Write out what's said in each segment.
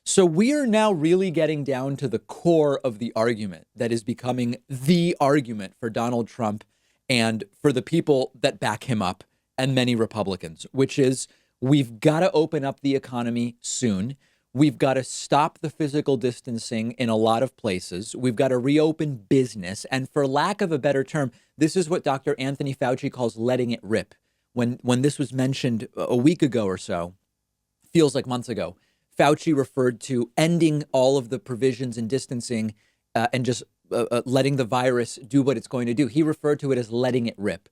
So we are now really getting down to the core of the argument that is becoming the argument for Donald Trump and for the people that back him up and many Republicans, which is we've got to open up the economy soon. We've got to stop the physical distancing in a lot of places. We've got to reopen business. And for lack of a better term, this is what Dr. Anthony Fauci calls letting it rip. When this was mentioned a week ago or so, feels like months ago, Fauci referred to ending all of the provisions in distancing and just letting the virus do what it's going to do. He referred to it as letting it rip.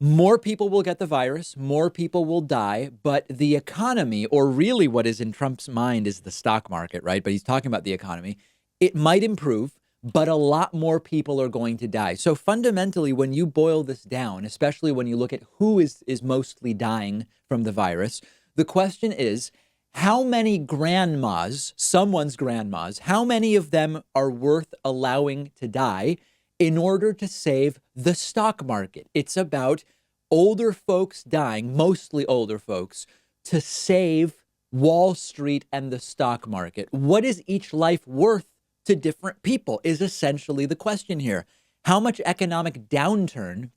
More people will get the virus, more people will die, but the economy, or really what is in Trump's mind is the stock market, right? But he's talking about the economy. It might improve, but a lot more people are going to die. So fundamentally, when you boil this down, especially when you look at who is mostly dying from the virus, the question is, how many grandmas, someone's grandmas, how many of them are worth allowing to die in order to save the stock market? It's about older folks dying, mostly older folks, to save Wall Street and the stock market. What is each life worth to different people is essentially the question here. How much economic downturn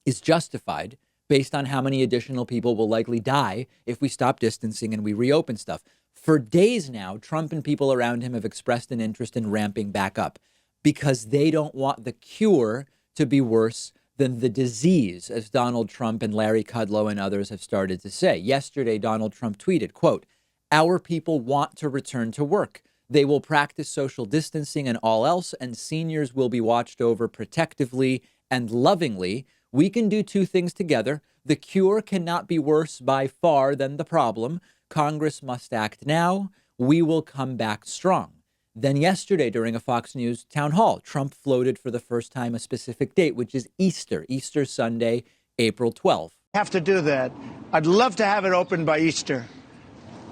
is justified based on how many additional people will likely die if we stop distancing and we reopen stuff? For days now, Trump and people around him have expressed an interest in ramping back up because they don't want the cure to be worse than the disease, as Donald Trump and Larry Kudlow and others have started to say. Yesterday, Donald Trump tweeted, quote, "Our people want to return to work. They will practice social distancing and all else, and seniors will be watched over protectively and lovingly. We can do two things together. The cure cannot be worse by far than the problem. Congress must act now. We will come back strong." Then yesterday, during a Fox News town hall, Trump floated for the first time a specific date, which is Easter Sunday, April 12th. Have to do that. I'd love to have it open by Easter.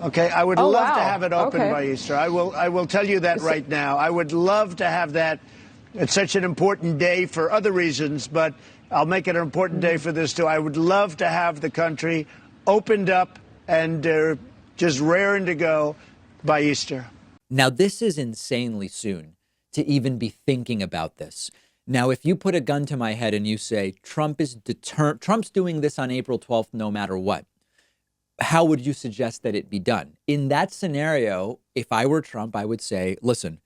Okay, I would love to have it open by Easter. I will tell you that right now. I would love to have that. It's such an important day for other reasons, but I'll make it an important day for this too. I would love to have the country opened up and just raring to go by Easter. Now, this is insanely soon to even be thinking about this. Now, if you put a gun to my head and you say Trump's doing this on April 12th, no matter what, how would you suggest that it be done? In that scenario, if I were Trump, I would say, listen,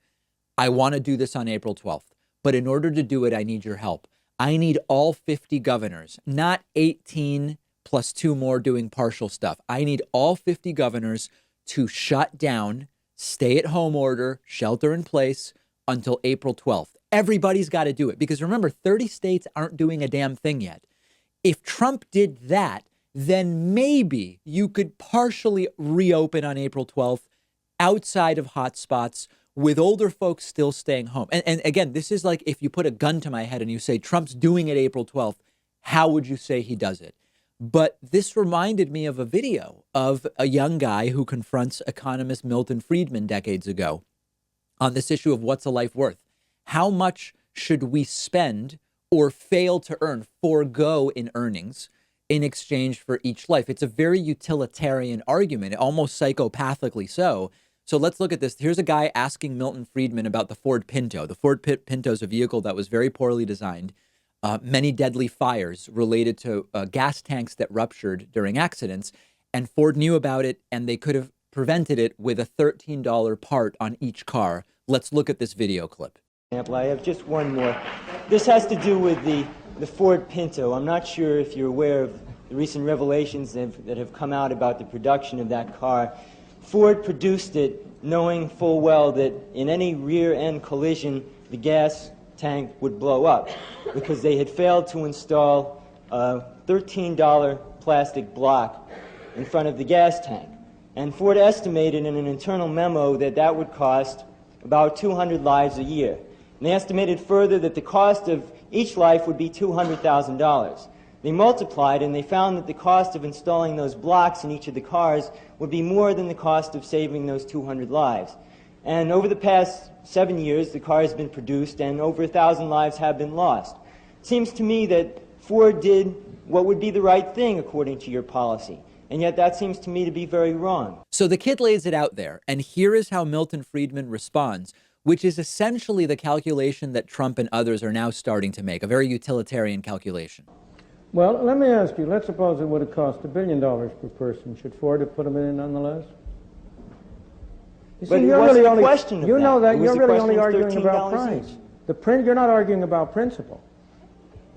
I want to do this on April 12th, but in order to do it, I need your help. I need all 50 governors, not 18 plus 2 more doing partial stuff. I need all 50 governors to shut down stay-at-home order, shelter in place until April 12th. Everybody's got to do it because remember, 30 states aren't doing a damn thing yet. If Trump did that, then maybe you could partially reopen on April 12th outside of hotspots with older folks still staying home. And again, this is like if you put a gun to my head and you say Trump's doing it April 12th, how would you say he does it? But this reminded me of a video of a young guy who confronts economist Milton Friedman decades ago on this issue of what's a life worth. How much should we spend or fail to earn, forego in earnings in exchange for each life? It's a very utilitarian argument, almost psychopathically so. So let's look at this. Here's a guy asking Milton Friedman about the Ford Pinto. The Ford Pinto is a vehicle that was very poorly designed. Many deadly fires related to gas tanks that ruptured during accidents. And Ford knew about it, and they could have prevented it with a $13 part on each car. Let's look at this video clip. I have just one more. This has to do with the Ford Pinto. I'm not sure if you're aware of the recent revelations that have come out about the production of that car. Ford produced it knowing full well that in any rear-end collision, the gas tank would blow up because they had failed to install a $13 plastic block in front of the gas tank. And Ford estimated in an internal memo that that would cost about 200 lives a year. And they estimated further that the cost of each life would be $200,000. They multiplied and they found that the cost of installing those blocks in each of the cars would be more than the cost of saving those 200 lives. And over the past 7 years, the car has been produced and over 1,000 lives have been lost. It seems to me that Ford did what would be the right thing according to your policy. And yet that seems to me to be very wrong. So the kid lays it out there, and here is how Milton Friedman responds, which is essentially the calculation that Trump and others are now starting to make, a very utilitarian calculation. Well, let me ask you, let's suppose it would have cost $1 billion per person. Should Ford have put them in nonetheless? You But see, it you're wasn't really a only, question of you know that. that It was you're a really question only of arguing about $13 price. each. You're not arguing about principle.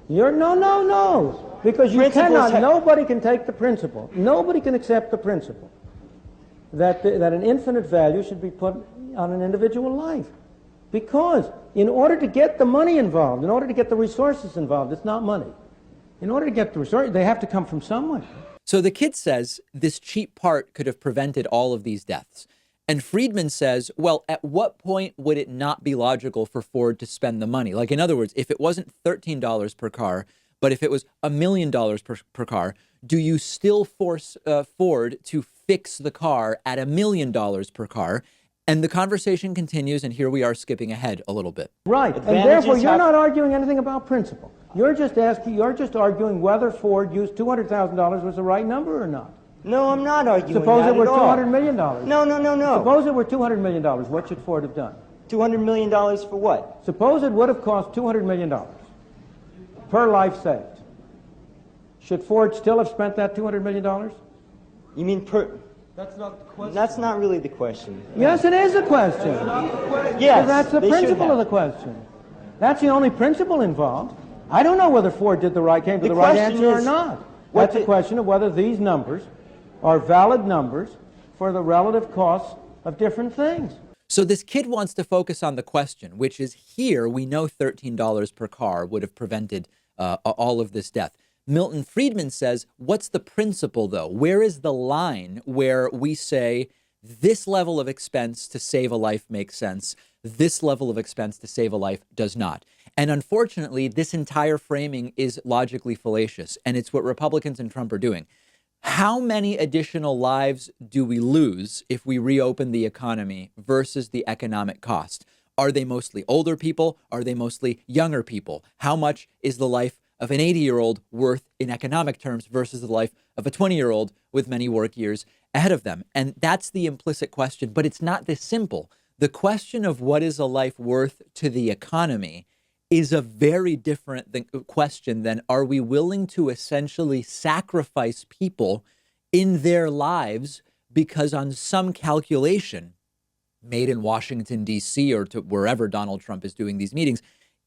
No. Because you Principles cannot, nobody can take the principle. Nobody can accept the principle that an infinite value should be put on an individual life. Because in order to get the money involved, in order to get the resources involved, it's not money. In order to get the resources, they have to come from somewhere. So the kid says this cheap part could have prevented all of these deaths. And Friedman says, well, at what point would it not be logical for Ford to spend the money? Like, in other words, if it wasn't $13 per car, but if it was $1 million per car, do you still force Ford to fix the car at $1 million per car? And the conversation continues, and here we are skipping ahead a little bit. Right, and therefore you're not arguing anything about principle. You're just arguing whether Ford used $200,000 was the right number or not. No, I'm not arguing Suppose that it were at all. $200 million. No. Suppose it were $200 million. What should Ford have done? $200 million for what? Suppose it would have cost $200 million per life saved. Should Ford still have spent that $200 million? You mean per... That's not the question. That's not really the question. Yes, it is a question. Yes, that's the principle of the question. That's the only principle involved. I don't know whether Ford came to the right answer or not. That's a question of whether these numbers are valid numbers for the relative costs of different things. So this kid wants to focus on the question, which is here we know $13 per car would have prevented all of this death. Milton Friedman says, what's the principle, though? Where is the line where we say this level of expense to save a life makes sense, this level of expense to save a life does not? And unfortunately, this entire framing is logically fallacious, and it's what Republicans and Trump are doing. How many additional lives do we lose if we reopen the economy versus the economic cost? Are they mostly older people? Are they mostly younger people? How much is the life of an 80-year-old worth in economic terms versus the life of a 20-year-old with many work years ahead of them? And that's the implicit question, but it's not this simple. The question of what is a life worth to the economy is a very different question than are we willing to essentially sacrifice people in their lives because on some calculation made in Washington, D.C. or to wherever Donald Trump is doing these meetings,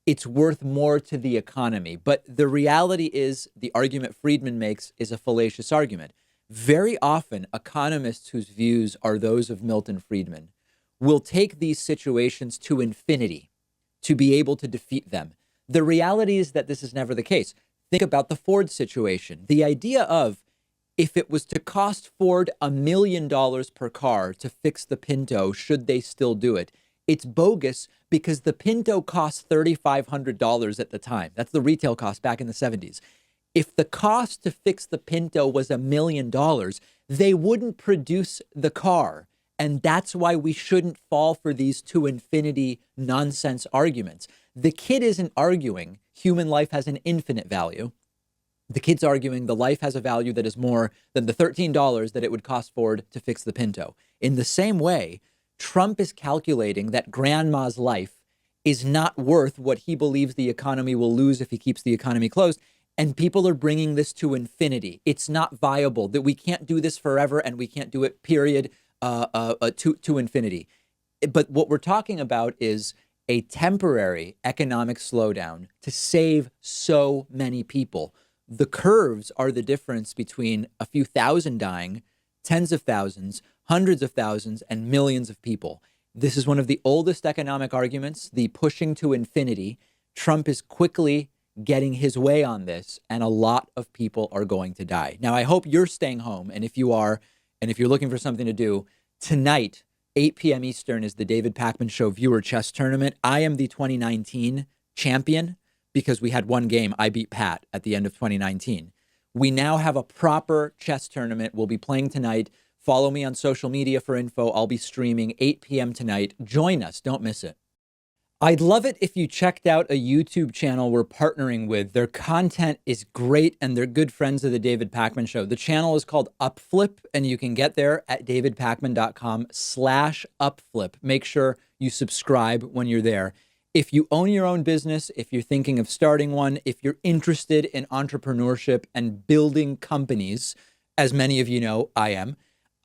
it's worth more to the economy. But the reality is the argument Friedman makes is a fallacious argument. Very often, economists whose views are those of Milton Friedman will take these situations to infinity to be able to defeat them. The reality is that this is never the case. Think about the Ford situation. The idea of if it was to cost Ford $1 million per car to fix the Pinto, should they still do it? It's bogus because the Pinto cost $3,500 at the time. That's the retail cost back in the 70s. If the cost to fix the Pinto was $1 million, they wouldn't produce the car. And that's why we shouldn't fall for these to infinity nonsense arguments. The kid isn't arguing human life has an infinite value. The kid's arguing the life has a value that is more than the $13 that it would cost Ford to fix the Pinto. In the same way, Trump is calculating that grandma's life is not worth what he believes the economy will lose if he keeps the economy closed. And people are bringing this to infinity. It's not viable, that we can't do this forever and we can't do it, period, to infinity. But what we're talking about is a temporary economic slowdown to save so many people. The curves are the difference between a few thousand dying, tens of thousands, hundreds of thousands, and millions of people. This is one of the oldest economic arguments, the pushing to infinity. Trump is quickly getting his way on this, and a lot of people are going to die. Now, I hope you're staying home, and if you are, and if you're looking for something to do, tonight, 8 p.m. Eastern is the David Pakman Show viewer chess tournament. I am the 2019 champion because we had one game. I beat Pat at the end of 2019. We now have a proper chess tournament. We'll be playing tonight. Follow me on social media for info. I'll be streaming 8 p.m. tonight. Join us. Don't miss it. I'd love it if you checked out a YouTube channel we're partnering with. Their content is great, and they're good friends of the David Pakman Show. The channel is called Upflip, and you can get there at davidpakman.com/upflip. Make sure you subscribe when you're there. If you own your own business, if you're thinking of starting one, if you're interested in entrepreneurship and building companies, as many of you know I am,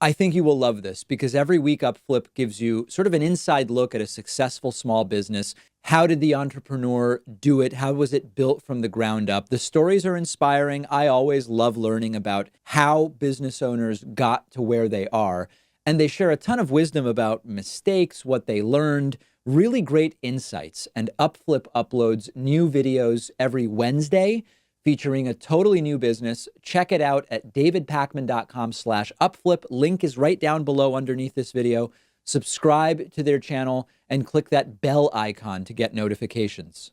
I think you will love this because every week Upflip gives you sort of an inside look at a successful small business. How did the entrepreneur do it? How was it built from the ground up? The stories are inspiring. I always love learning about how business owners got to where they are. And they share a ton of wisdom about mistakes, what they learned, really great insights. And Upflip uploads new videos every Wednesday featuring a totally new business. Check it out at davidpakman.com/upflip. Link is right down below underneath this video. Subscribe to their channel and click that bell icon to get notifications.